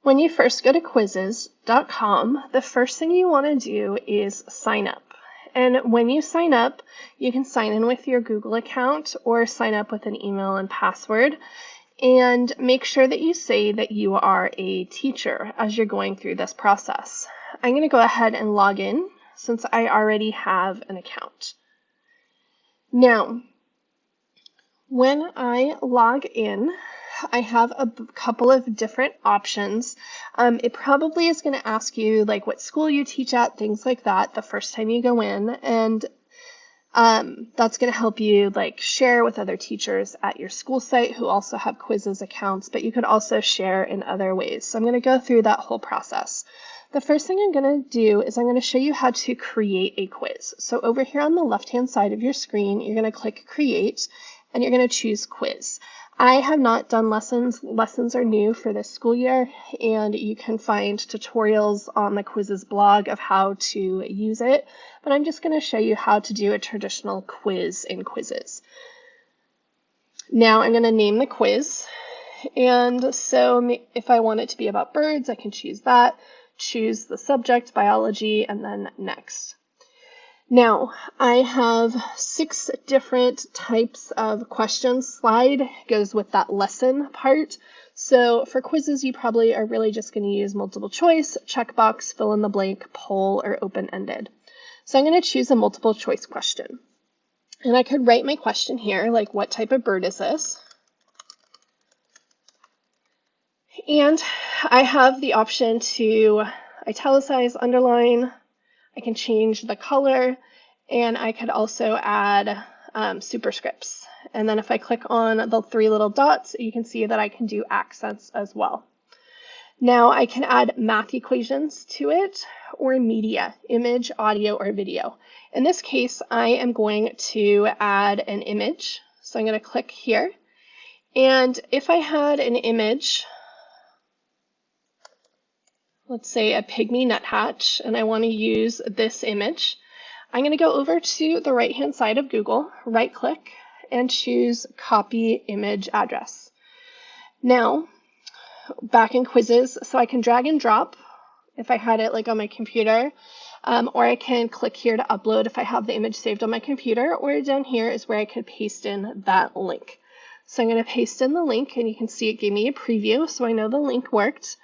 When you first go to Quizizz.com, the first thing you want to do is sign up. And when you sign up, you can sign in with your Google account or sign up with an email and password. And make sure that you say that you are a teacher as you're going through this process. I'm going to go ahead and log in since I already have an account. Now, when I log in, I have a couple of different options. It probably is going to ask you like what school you teach at, things like that, the first time you go in, and that's going to help you like share with other teachers at your school site who also have Quizizz accounts, but you could also share in other ways. So I'm going to go through that whole process. The first thing I'm going to do is I'm going to show you how to create a quiz. So over here on the left-hand side of your screen, you're going to click Create, and you're going to choose Quiz. I have not done lessons. Lessons are new for this school year, and you can find tutorials on the Quizizz blog of how to use it, but I'm just going to show you how to do a traditional quiz in Quizizz. Now I'm going to name the quiz, and so if I want it to be about birds, I can choose that, choose the subject, biology, and then next. Now, I have 6 different types of questions. Slide goes with that lesson part. So for quizzes, you probably are really just going to use multiple choice, checkbox, fill in the blank, poll, or open-ended. So I'm going to choose a multiple choice question. And I could write my question here, like what type of bird is this? And I have the option to italicize, underline. I can change the color, and I could also add superscripts. And then if I click on the 3 little dots, you can see that I can do accents as well. Now I can add math equations to it or media, image, audio, or video. In this case, I am going to add an image. So I'm going to click here. And if I had an image, let's say a pygmy nuthatch, and I want to use this image, I'm going to go over to the right-hand side of Google, right-click, and choose Copy Image Address. Now, back in Quizizz, so I can drag and drop if I had it like on my computer, or I can click here to upload if I have the image saved on my computer, or down here is where I could paste in that link. So I'm going to paste in the link, and you can see it gave me a preview, so I know the link worked.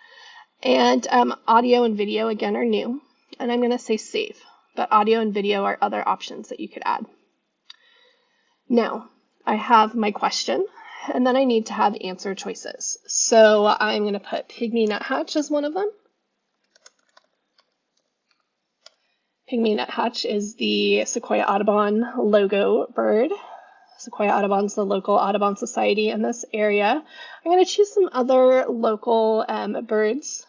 And audio and video, again, are new. And I'm going to say save. But audio and video are other options that you could add. Now, I have my question, and then I need to have answer choices. So I'm going to put pygmy nuthatch as one of them. Pygmy nuthatch is the Sequoia Audubon logo bird. Sequoia Audubon is the local Audubon society in this area. I'm going to choose some other local birds.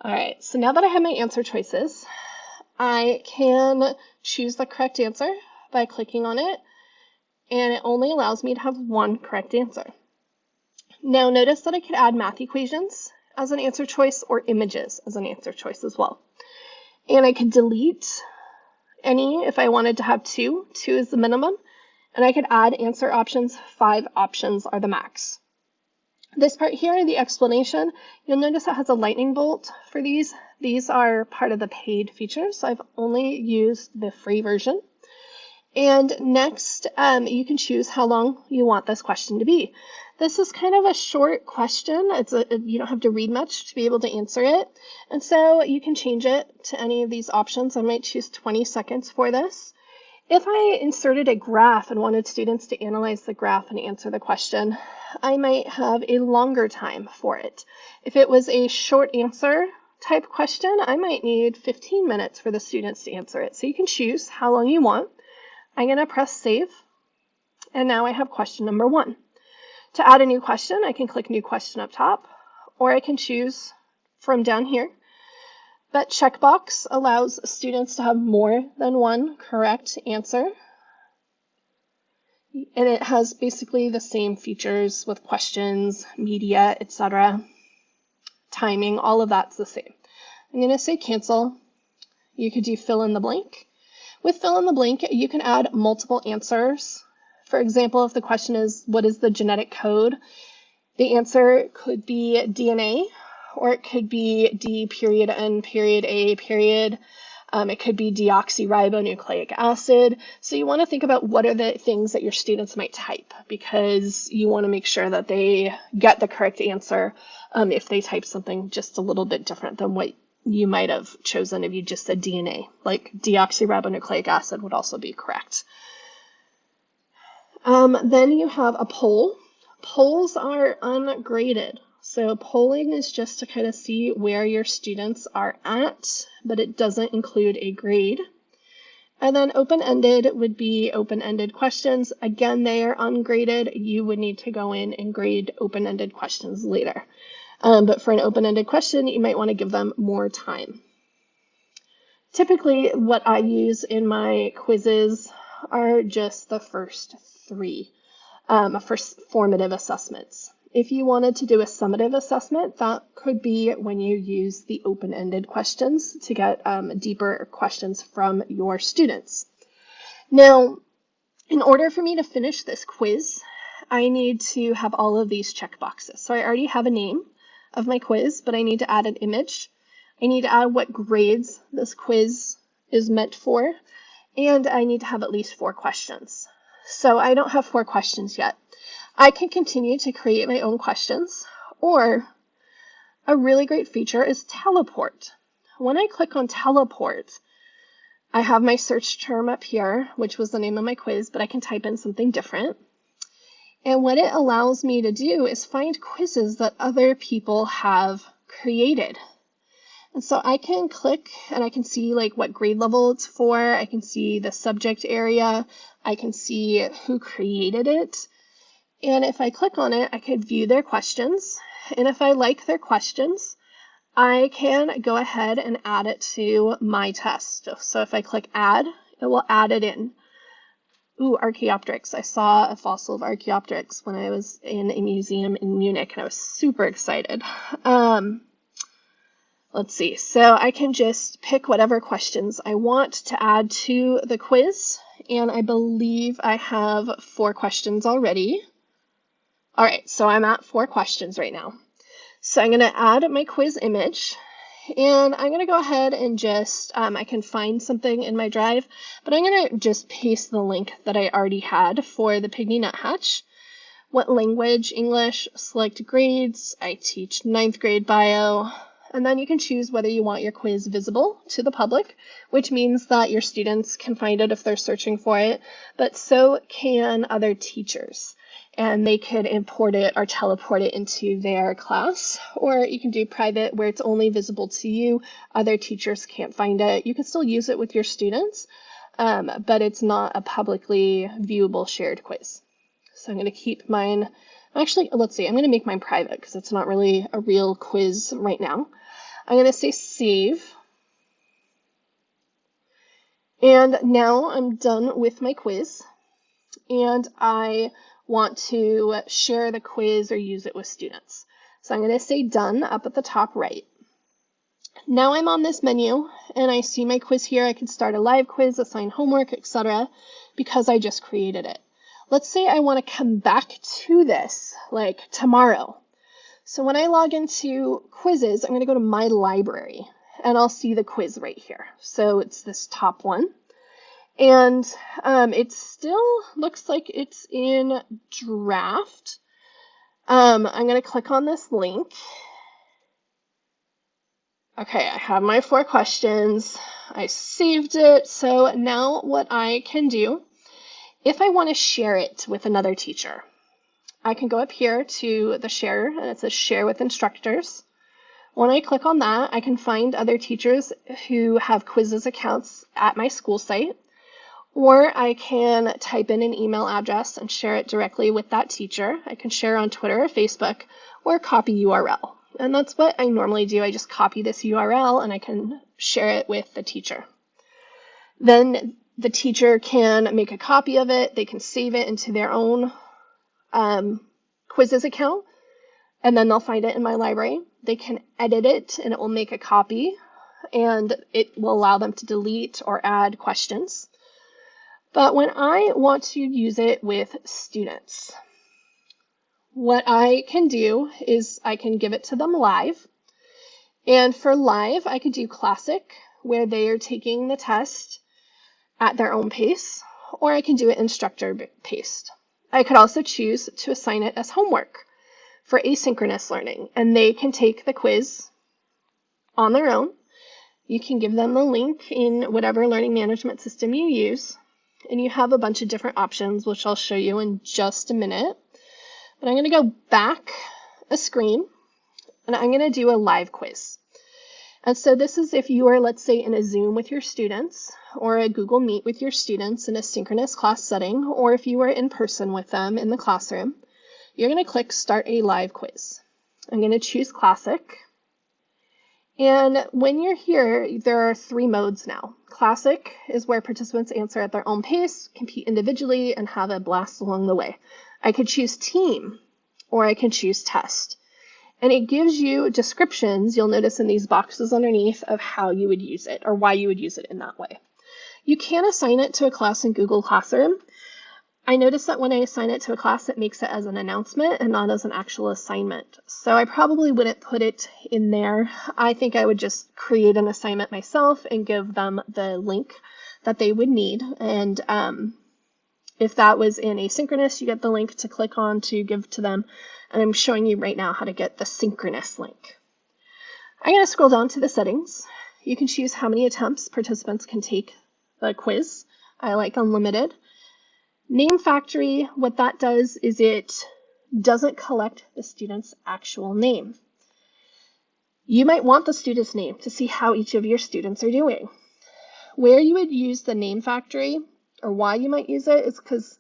All right, so now that I have my answer choices, I can choose the correct answer by clicking on it, and it only allows me to have one correct answer. Now notice that I could add math equations as an answer choice or images as an answer choice as well. And I could delete any if I wanted to have 2. 2 is the minimum. And I could add answer options. 5 options are the max. This part here, the explanation, you'll notice it has a lightning bolt for these. These are part of the paid features, so I've only used the free version. And next, you can choose how long you want this question to be. This is kind of a short question. You don't have to read much to be able to answer it. And so you can change it to any of these options. I might choose 20 seconds for this. If I inserted a graph and wanted students to analyze the graph and answer the question, I might have a longer time for it. If it was a short answer type question, I might need 15 minutes for the students to answer it. So you can choose how long you want. I'm going to press save, and now I have question number 1. To add a new question, I can click new question up top, or I can choose from down here. But checkbox allows students to have more than one correct answer. And it has basically the same features with questions, media, etc. timing, all of that's the same. I'm going to say cancel. You could do fill in the blank. With fill in the blank, you can add multiple answers. For example, if the question is, what is the genetic code? The answer could be DNA, or it could be D period N period A period. It could be deoxyribonucleic acid. So you want to think about what are the things that your students might type, because you want to make sure that they get the correct answer if they type something just a little bit different than what you might have chosen if you just said DNA. Like deoxyribonucleic acid would also be correct. Then you have a poll. Polls are ungraded. So polling is just to kind of see where your students are at, but it doesn't include a grade. And then open-ended would be open-ended questions. Again, they are ungraded. You would need to go in and grade open-ended questions later. But for an open-ended question, you might want to give them more time. Typically, what I use in my quizzes are just the first three, first formative assessments. If you wanted to do a summative assessment, that could be when you use the open-ended questions to get deeper questions from your students. Now, in order for me to finish this quiz, I need to have all of these checkboxes. So I already have a name of my quiz, but I need to add an image. I need to add what grades this quiz is meant for, and I need to have at least 4 questions. So I don't have 4 questions yet. I can continue to create my own questions, or a really great feature is teleport. When I click on teleport, I have my search term up here, which was the name of my quiz, but I can type in something different. And what it allows me to do is find quizzes that other people have created. And so I can click and I can see like what grade level it's for. I can see the subject area. I can see who created it. And if I click on it, I could view their questions. And if I like their questions, I can go ahead and add it to my test. So if I click add, it will add it in. Ooh, Archaeopteryx. I saw a fossil of Archaeopteryx when I was in a museum in Munich, and I was super excited. Let's see. So I can just pick whatever questions I want to add to the quiz, and I believe I have 4 questions already. All right, so I'm at 4 questions right now. So I'm going to add my quiz image, and I'm going to go ahead and just, I can find something in my drive, but I'm going to just paste the link that I already had for the Pygmy Nuthatch. What language? English. Select grades. I teach 9th grade bio. And then you can choose whether you want your quiz visible to the public, which means that your students can find it if they're searching for it, but so can other teachers. And they could import it or teleport it into their class, or you can do private where it's only visible to you. Other teachers can't find it. You can still use it with your students, but it's not a publicly viewable shared quiz. So I'm going to keep mine. Actually, let's see. I'm going to make mine private because it's not really a real quiz right now. I'm going to say save. And now I'm done with my quiz. And I want to share the quiz or use it with students. So I'm going to say done up at the top right. Now I'm on this menu and I see my quiz here. I can start a live quiz, assign homework, etc. because I just created it. Let's say I want to come back to this like tomorrow. So when I log into Quizizz, I'm going to go to my library and I'll see the quiz right here. So it's this top one. And it still looks like it's in draft. I'm going to click on this link. Okay, I have my 4 questions. I saved it. So now what I can do, if I want to share it with another teacher, I can go up here to the share, and it says share with instructors. When I click on that, I can find other teachers who have Quizizz accounts at my school site. Or I can type in an email address and share it directly with that teacher. I can share on Twitter or Facebook, or copy URL. And that's what I normally do. I just copy this URL and I can share it with the teacher. Then the teacher can make a copy of it. They can save it into their own Quizizz account, and then they'll find it in my library. they can edit it and it will make a copy, and it will allow them to delete or add questions. But when I want to use it with students, what I can do is I can give it to them live. And for live, I could do classic, where they are taking the test at their own pace, or I can do it instructor paced. I could also choose to assign it as homework for asynchronous learning, and they can take the quiz on their own. You can give them the link in whatever learning management system you use, and you have a bunch of different options, which I'll show you in just a minute. But I'm going to go back a screen, and I'm going to do a live quiz. And so this is if you are, let's say, in a Zoom with your students, or a Google Meet with your students in a synchronous class setting, or if you are in person with them in the classroom, you're going to click Start a Live Quiz. I'm going to choose Classic. And when you're here, there are 3 modes now. Classic is where participants answer at their own pace, compete individually, and have a blast along the way. I could choose Team, or I can choose Test. And it gives you descriptions, you'll notice in these boxes underneath, of how you would use it, or why you would use it in that way. You can assign it to a class in Google Classroom. I notice that when I assign it to a class, it makes it as an announcement and not as an actual assignment. So I probably wouldn't put it in there. I think I would just create an assignment myself and give them the link that they would need. And if that was in asynchronous, you get the link to click on to give to them. And I'm showing you right now how to get the synchronous link. I'm going to scroll down to the settings. You can choose how many attempts participants can take the quiz. I like unlimited. Name Factory, what that does is it doesn't collect the student's actual name. You might want the student's name to see how each of your students are doing. Where you would use the Name Factory, or why you might use it, is because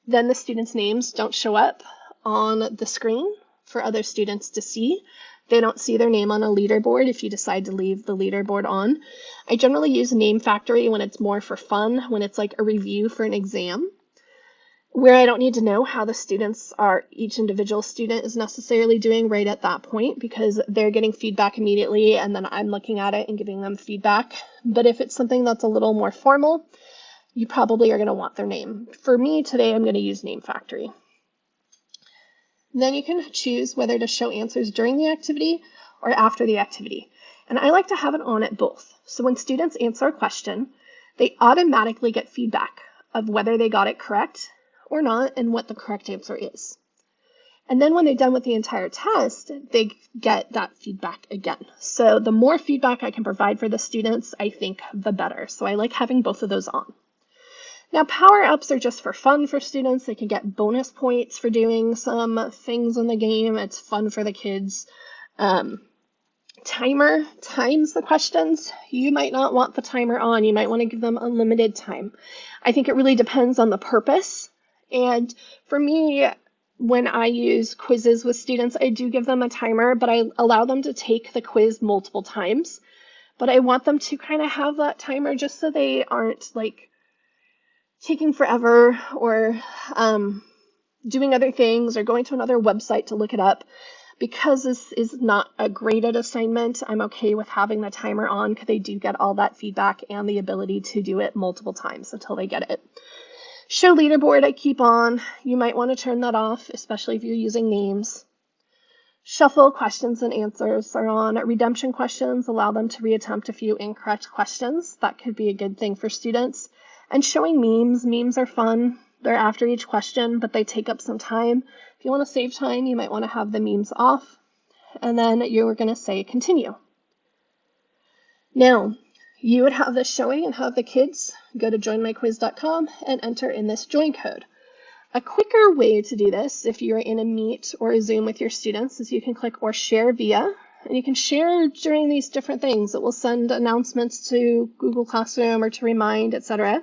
then the students' names don't show up on the screen for other students to see. They don't see their name on a leaderboard if you decide to leave the leaderboard on. I generally use Name Factory when it's more for fun, when it's like a review for an exam, where I don't need to know how the students are, each individual student is necessarily doing right at that point, because they're getting feedback immediately and then I'm looking at it and giving them feedback. But if it's something that's a little more formal, you probably are going to want their name. For me today, I'm going to use Name Factory. Then you can choose whether to show answers during the activity or after the activity. And I like to have it on at both. So when students answer a question, they automatically get feedback of whether they got it correct or not and what the correct answer is. And then when they're done with the entire test, they get that feedback again. So the more feedback I can provide for the students, I think the better. So I like having both of those on. Now, power-ups are just for fun for students. They can get bonus points for doing some things in the game. It's fun for the kids. Timer times the questions. You might not want the timer on. You might want to give them unlimited time. I think it really depends on the purpose. And for me, when I use quizzes with students, I do give them a timer, but I allow them to take the quiz multiple times. But I want them to kind of have that timer just so they aren't like taking forever or doing other things or going to another website to look it up. Because this is not a graded assignment, I'm okay with having the timer on because they do get all that feedback and the ability to do it multiple times until they get it. Show leaderboard I keep on. You might want to turn that off, especially if you're using names. Shuffle questions and answers are on. Redemption questions allow them to reattempt a few incorrect questions. That could be a good thing for students. And showing memes. Memes are fun. They're after each question, but they take up some time. If you want to save time, you might want to have the memes off. And then you're going to say continue. Now, you would have this showing and have the kids go to joinmyquiz.com and enter in this join code. A quicker way to do this, if you're in a Meet or a Zoom with your students, is you can click or share via, and you can share during these different things. It will send announcements to Google Classroom or to Remind, etc.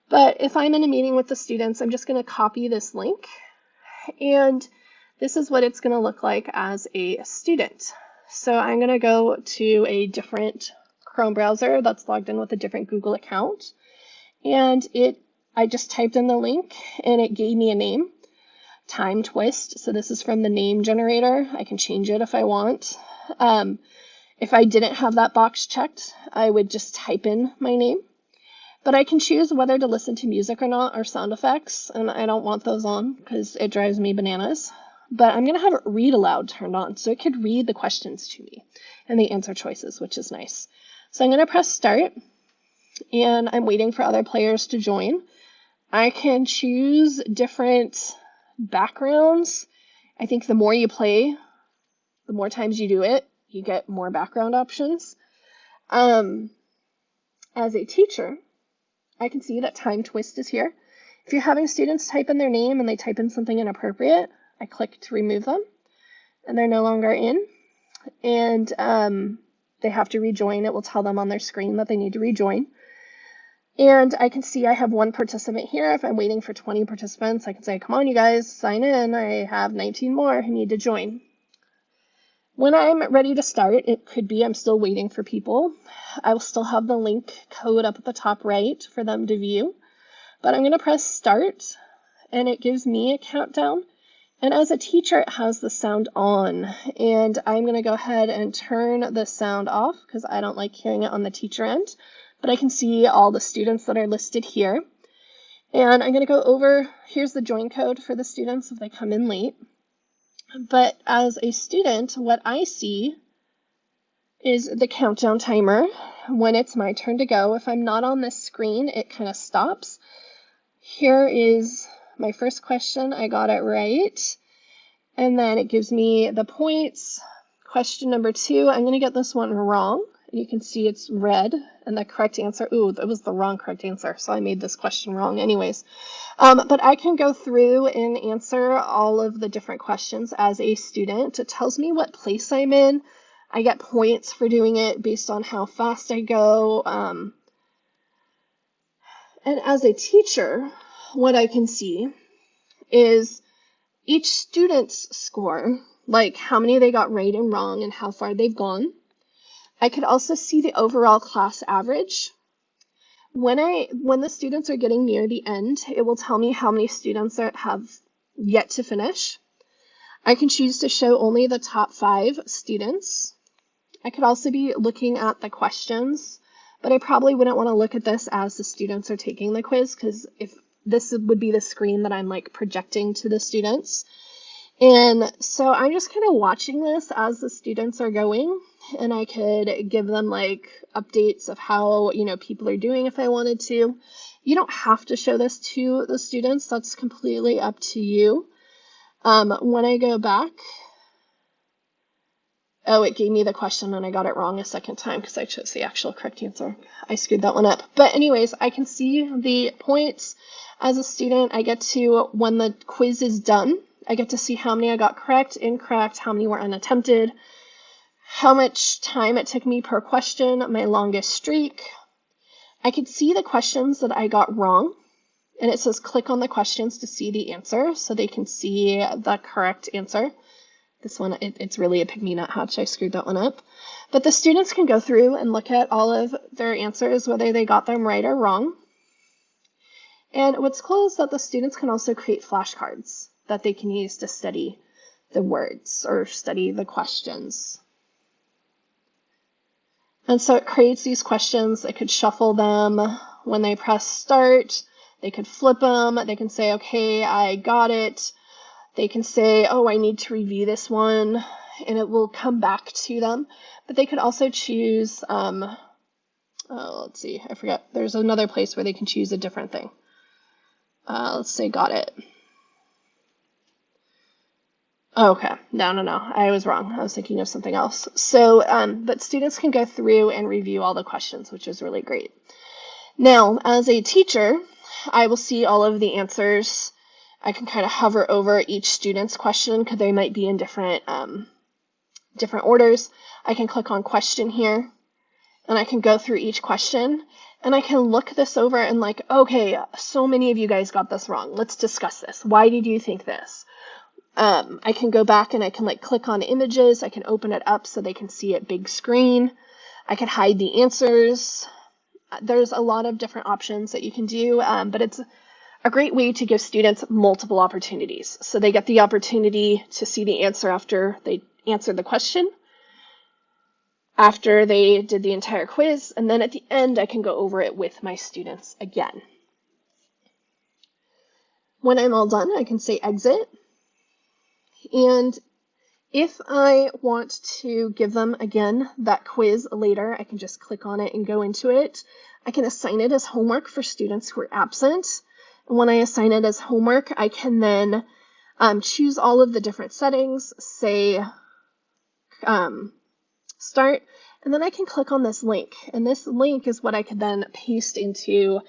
But if I'm in a meeting with the students, I'm just going to copy this link, and this is what it's going to look like as a student. So I'm going to go to a different Chrome browser that's logged in with a different Google account, and I just typed in the link and it gave me a name. time twist. So this is from the name generator. I can change it if I want. If I didn't have that box checked, I would just type in my name. But I can choose whether to listen to music or not, or sound effects, and I don't want those on because it drives me bananas. But I'm going to have it read aloud turned on, so it could read the questions to me and the answer choices, which is nice. So I'm going to press start, and I'm waiting for other players to join. I can choose different backgrounds. I think the more you play, the more times you do it, you get more background options. As a teacher, I can see that time twist is here. If you're having students type in their name and they type in something inappropriate, I click to remove them, and they're no longer in. And they have to rejoin. It will tell them on their screen that they need to rejoin. And I can see I have one participant here. If I'm waiting for 20 participants, I can say, come on, you guys, sign in. I have 19 more who need to join. When I'm ready to start, it could be I'm still waiting for people. I will still have the link code up at the top right for them to view. But I'm going to press start, and it gives me a countdown. And as a teacher, it has the sound on. And I'm going to go ahead and turn the sound off because I don't like hearing it on the teacher end. But I can see all the students that are listed here. And I'm going to go over, here's the join code for the students if they come in late. But as a student, what I see is the countdown timer when it's my turn to go. If I'm not on this screen, it kind of stops. Here is my first question. I got it right. And then it gives me the points. Question number 2, I'm going to get this one wrong. You can see it's red, and the correct answer, ooh, that was the wrong correct answer, so I made this question wrong anyways. But I can go through and answer all of the different questions as a student. It tells me what place I'm in. I get points for doing it based on how fast I go. And as a teacher, what I can see is each student's score, like how many they got right and wrong and how far they've gone. I could also see the overall class average. When the students are getting near the end, it will tell me how many students have yet to finish. I can choose to show only the top 5 students. I could also be looking at the questions, but I probably wouldn't want to look at this as the students are taking the quiz, because if this would be the screen that I'm like projecting to the students. And so I'm just kind of watching this as the students are going, and I could give them like updates of how, people are doing if I wanted to. You don't have to show this to the students. That's completely up to you. When I go back, oh, it gave me the question and I got it wrong a second time because I chose the actual correct answer. I screwed that one up. But anyways, I can see the points as a student. I get to, when the quiz is done, I get to see how many I got correct, incorrect, how many were unattempted, how much time it took me per question, my longest streak. I could see the questions that I got wrong, and it says click on the questions to see the answer, so they can see the correct answer. This one, it's really a pygmy nuthatch. I screwed that one up. But the students can go through and look at all of their answers, whether they got them right or wrong. And what's cool is that the students can also create flashcards that they can use to study the words or study the questions. And so it creates these questions. They could shuffle them when they press start. They could flip them. They can say, okay, I got it. They can say, oh, I need to review this one, and it will come back to them. But they could also choose, let's see, I forget. There's another place where they can choose a different thing. Let's say got it. Okay, no, I was wrong. I was thinking of something else. So, but students can go through and review all the questions, which is really great. Now, as a teacher, I will see all of the answers. I can kind of hover over each student's question because they might be in different orders. I can click on question here, and I can go through each question, and I can look this over and like, okay, so many of you guys got this wrong. Let's discuss this. Why did you think this? I can go back and I can like click on images. I can open it up so they can see it big screen. I can hide the answers. There's a lot of different options that you can do, but it's a great way to give students multiple opportunities. So they get the opportunity to see the answer after they answered the question, after they did the entire quiz, and then at the end I can go over it with my students again. When I'm all done, I can say exit. And if I want to give them again that quiz later, I can just click on it and go into it. I can assign it as homework for students who are absent. And when I assign it as homework, I can then choose all of the different settings, say start, and then I can click on this link. And this link is what I could then paste into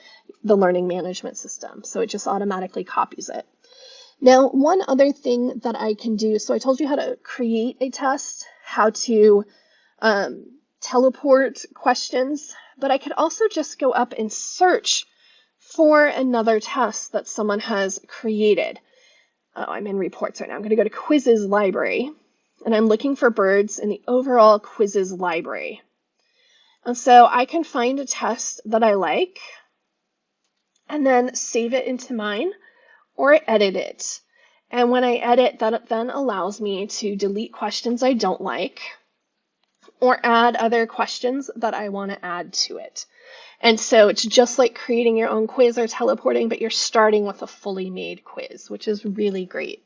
the learning management system. So it just automatically copies it. Now, one other thing that I can do, so I told you how to create a test, how to teleport questions, but I could also just go up and search for another test that someone has created. Oh, I'm in reports right now. I'm going to go to Quizizz library, and I'm looking for birds in the overall Quizizz library. And so I can find a test that I like, and then save it into mine, or edit it. And when I edit, that then allows me to delete questions I don't like, or add other questions that I want to add to it. And so it's just like creating your own quiz or teleporting, but you're starting with a fully made quiz, which is really great.